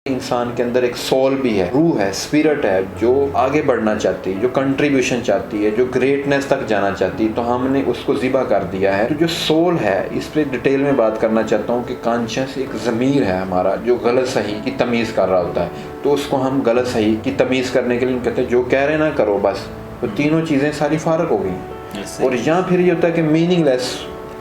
انسان کے اندر ایک سول بھی ہے، روح ہے، اسپرٹ ہے، جو آگے بڑھنا چاہتی ہے، جو کنٹریبیوشن چاہتی ہے، جو گریٹنس تک جانا چاہتی ہے، تو ہم نے اس کو ذبح کر دیا ہے۔ تو جو سول ہے، اس پہ ڈیٹیل میں بات کرنا چاہتا ہوں کہ کانشس ایک ضمیر ہے ہمارا جو غلط صحیح کی تمیز کر رہا ہوتا ہے، تو اس کو ہم غلط صحیح کی تمیز کرنے کے لیے کہتے ہیں جو کہہ رہے نہ کرو بس، تو تینوں چیزیں ساری فارغ ہو گئی۔ اور یہاں پھر یہ ہوتا ہے کہ میننگ لیس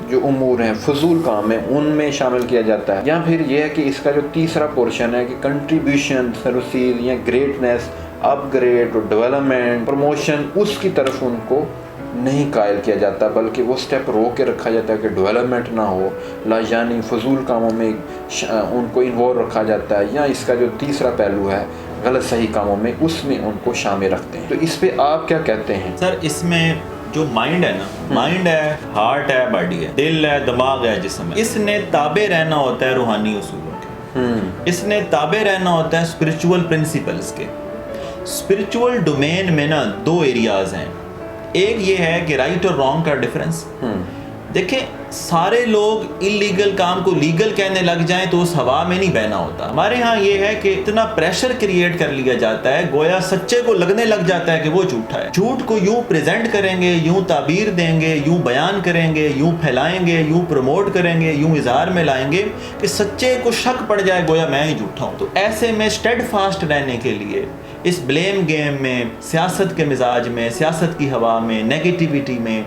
جو امور ہیں، فضول کام ہیں، ان میں شامل کیا جاتا ہے۔ یا پھر یہ ہے کہ اس کا جو تیسرا پورشن ہے کہ کنٹریبیوشن، سروسز یا گریٹنس، اپ گریڈ اور ڈیولپمنٹ، پروموشن، اس کی طرف ان کو نہیں قائل کیا جاتا، بلکہ وہ سٹیپ روک کے رکھا جاتا ہے کہ ڈیولپمنٹ نہ ہو، یعنی فضول کاموں میں ان کو انوالو رکھا جاتا ہے۔ یا اس کا جو تیسرا پہلو ہے غلط صحیح کاموں میں، اس میں ان کو شامل رکھتے ہیں۔ تو اس پہ آپ کیا کہتے ہیں؟ سر اس میں جو مائنڈ ہے نا، مائنڈ ہے، ہارٹ ہے، باڈی ہے، دل ہے، دماغ ہے، جسم ہے، اس نے تابع رہنا ہوتا ہے روحانی اصولوں کے، اس نے تابع رہنا ہوتا ہے اسپرچول پرنسپلز کے۔ اسپرچول ڈومین میں نا دو ایریاز ہیں، ایک یہ ہے کہ رائٹ اور رانگ کا ڈفرنس۔ دیکھیں سارے لوگ انلیگل کام کو لیگل کہنے لگ جائیں تو اس ہوا میں نہیں بہنا ہوتا۔ ہمارے ہاں یہ ہے کہ اتنا پریشر کریٹ کر لیا جاتا ہے، گویا سچے کو لگنے لگ جاتا ہے کہ وہ جھوٹا ہے۔ جھوٹ کو یوں پریزنٹ کریں گے، یوں تعبیر دیں گے، یوں بیان کریں گے، یوں پھیلائیں گے، یوں پروموٹ کریں گے، یوں اظہار میں لائیں گے کہ سچے کو شک پڑ جائے گویا میں ہی جھوٹا ہوں۔ تو ایسے میں اسٹیڈ فاسٹ رہنے کے لیے اس بلیم گیم میں، سیاست کے مزاج میں، سیاست کی ہوا میں، نیگیٹیوٹی میں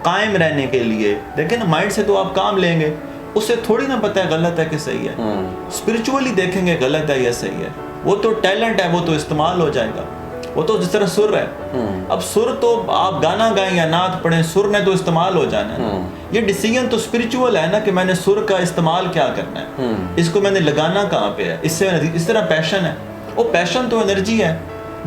قائم رہنے کے لیے، دیکھیں نا مائنڈ سے تو آپ کام لیں گے، اس سے تھوڑی نہ پتہ ہے غلط ہے کہ صحیح ہے۔ اسپرچولی دیکھیں گے غلط ہے یا صحیح ہے، وہ تو ٹیلنٹ ہے، وہ تو استعمال ہو جائے گا، وہ تو جس طرح سر ہے۔ اب سر تو آپ گانا گائیں یا نعت پڑھیں، سر نے تو استعمال ہو جانا ہے۔ یہ ڈیسیژن تو اسپرچول ہے نا کہ میں نے سر کا استعمال کیا کرنا ہے، اس کو میں نے لگانا کہاں پہ ہے۔ اس طرح پیشن ہے، وہ پیشن تو انرجی ہے،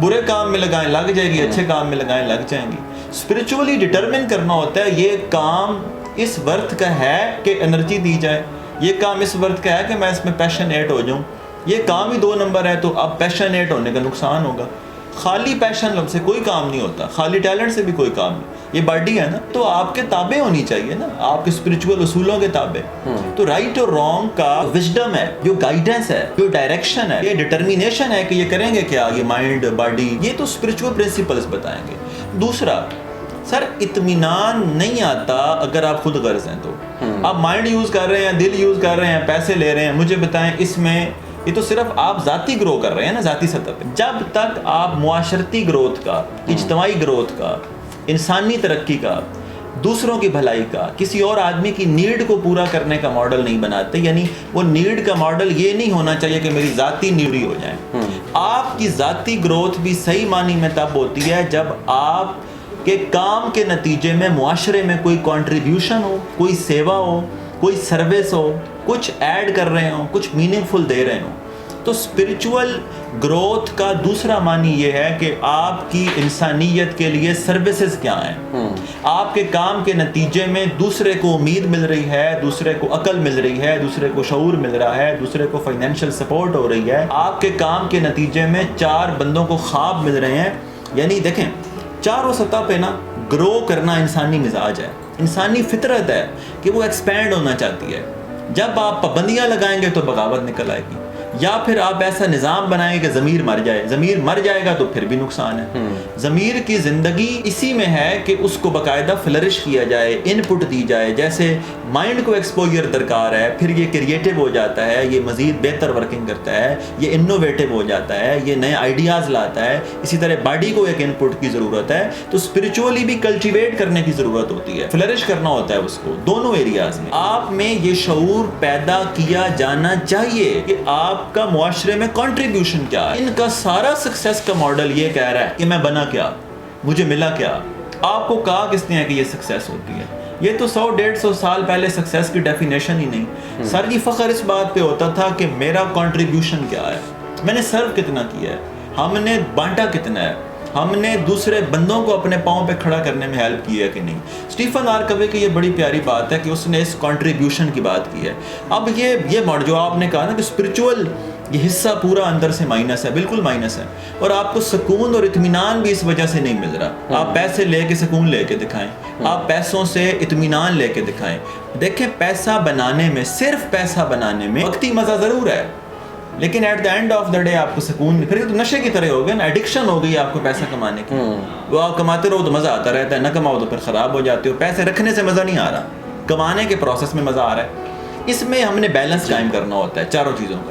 برے کام میں لگائیں لگ جائے گی، اچھے کام میں لگائیں لگ جائیں گی۔ اسپرچولی ڈٹرمن کرنا ہوتا ہے یہ کام اس ورتھ کا ہے کہ انرجی دی جائے، یہ کام اس ورتھ کا ہے کہ میں اس میں پیشنیٹ ہو جاؤں۔ یہ کام ہی 2 نمبر ہے تو اب پیشنیٹ ہونے کا نقصان ہوگا۔ خالی پیشن سے کوئی کام نہیں ہوتا، خالی ٹیلنٹ سے بھی کوئی کام نہیں۔ یہ باڈی ہے نا، تو آپ کے تابع ہونی چاہیے نا، آپ کے اسپرچول اصولوں کے تابع۔ تو رائٹ اور رانگ کا وزڈم ہے، جو گائیڈنس ہے، جو ڈائریکشن ہے، یہ ڈٹرمینیشن ہے کہ یہ کریں گے کیا، یہ مائنڈ باڈی، یہ تو اسپرچول پرنسپلز بتائیں گے۔ دوسرا سر، اطمینان نہیں آتا اگر آپ خود غرض ہیں تو۔ آپ مائنڈ یوز کر رہے ہیں، دل یوز کر رہے ہیں، پیسے لے رہے ہیں، مجھے بتائیں اس میں یہ تو صرف آپ ذاتی گرو کر رہے ہیں نا، ذاتی سطح پہ۔ جب تک آپ معاشرتی گروتھ کا، اجتماعی گروتھ کا، انسانی ترقی کا، دوسروں کی بھلائی کا، کسی اور آدمی کی نیڈ کو پورا کرنے کا ماڈل نہیں بناتے، یعنی وہ نیڈ کا ماڈل یہ نہیں ہونا چاہیے کہ میری ذاتی نیڈ ہی ہو جائے۔ آپ کی ذاتی گروتھ بھی صحیح معنی میں تب ہوتی ہے جب آپ کہ کام کے نتیجے میں معاشرے میں کوئی کنٹریبیوشن ہو، کوئی سیوا ہو، کوئی سروس ہو، کچھ ایڈ کر رہے ہوں، کچھ میننگ فل دے رہے ہوں۔ تو اسپرچول گروتھ کا دوسرا معنی یہ ہے کہ آپ کی انسانیت کے لیے سروسز کیا ہیں، آپ کے کام کے نتیجے میں دوسرے کو امید مل رہی ہے، دوسرے کو عقل مل رہی ہے، دوسرے کو شعور مل رہا ہے، دوسرے کو فائنینشیل سپورٹ ہو رہی ہے، آپ کے کام کے نتیجے میں 4 بندوں کو خواب مل رہے ہیں۔ یعنی دیکھیں چاروں سطح پہ نا گرو کرنا انسانی مزاج ہے، انسانی فطرت ہے کہ وہ ایکسپینڈ ہونا چاہتی ہے۔ جب آپ پابندیاں لگائیں گے تو بغاوت نکل آئے گی، یا پھر آپ ایسا نظام بنائیں کہ ضمیر مر جائے، ضمیر مر جائے گا تو پھر بھی نقصان ہے۔ ضمیر کی زندگی اسی میں ہے کہ اس کو باقاعدہ فلرش کیا جائے، ان پٹ دی جائے، جیسے مائنڈ کو ایکسپوجر درکار ہے، پھر یہ کریٹو ہو جاتا ہے، یہ مزید بہتر ورکنگ کرتا ہے، یہ انوویٹو ہو جاتا ہے، یہ نئے آئیڈیاز لاتا ہے۔ اسی طرح باڈی کو ایک ان پٹ کی ضرورت ہے، تو اسپرچولی بھی کلٹیویٹ کرنے کی ضرورت ہوتی ہے، فلرش کرنا ہوتا ہے اس کو دونوں ایریاز میں۔ آپ میں یہ شعور پیدا کیا جانا چاہیے کہ آپ کا معاشرے میں کنٹریبیوشن کیا ہے۔ ان کا سارا سکسیس کا ماڈل یہ کہہ رہا ہے کہ میں بنا کیا، مجھے ملا کیا۔ آپ کو کہا کس نے ہے کہ یہ سکسیس ہوتی ہے؟ یہ تو 100-150 سال پہلے سکسیس کی ڈیفینیشن ہی نہیں۔ سر جی فخر اس بات پہ ہوتا تھا کہ میرا کنٹریبیوشن کیا ہے، میں نے سرو کتنا کیا ہے، ہم نے بانٹا کتنا ہے، ہم نے دوسرے بندوں کو اپنے پاؤں پہ کھڑا کرنے میں ہیلپ کی ہے کہ نہیں۔ اسٹیفن آر کوے کی یہ بڑی پیاری بات ہے کہ اس نے اس کنٹریبیوشن کی بات کی ہے۔ اب یہ جو آپ نے کہا نا کہ اسپرچول یہ حصہ پورا اندر سے مائنس ہے، بالکل مائنس ہے، اور آپ کو سکون اور اطمینان بھی اس وجہ سے نہیں مل رہا۔ آپ پیسے لے کے سکون لے کے دکھائیں، آپ پیسوں سے اطمینان لے کے دکھائیں۔ دیکھیں پیسہ بنانے میں، صرف پیسہ بنانے میں وقتی مزہ ضرور ہے، لیکن at the end of the day آپ کو سکون نہیں. پھر یہ تو نشے کی طرح ہو گیا نا, ایڈکشن ہو گئی آپ کو پیسہ کمانے کی. وہ آپ کماتے رہو تو مزہ آتا رہتا ہے, نہ کماؤ تو پھر خراب ہو جاتے ہو. پیسے رکھنے سے مزہ نہیں آ رہا, کمانے کے پروسیس میں مزہ آ رہا ہے. اس میں ہم نے بیلنس قائم کرنا ہوتا ہے چاروں چیزوں کا.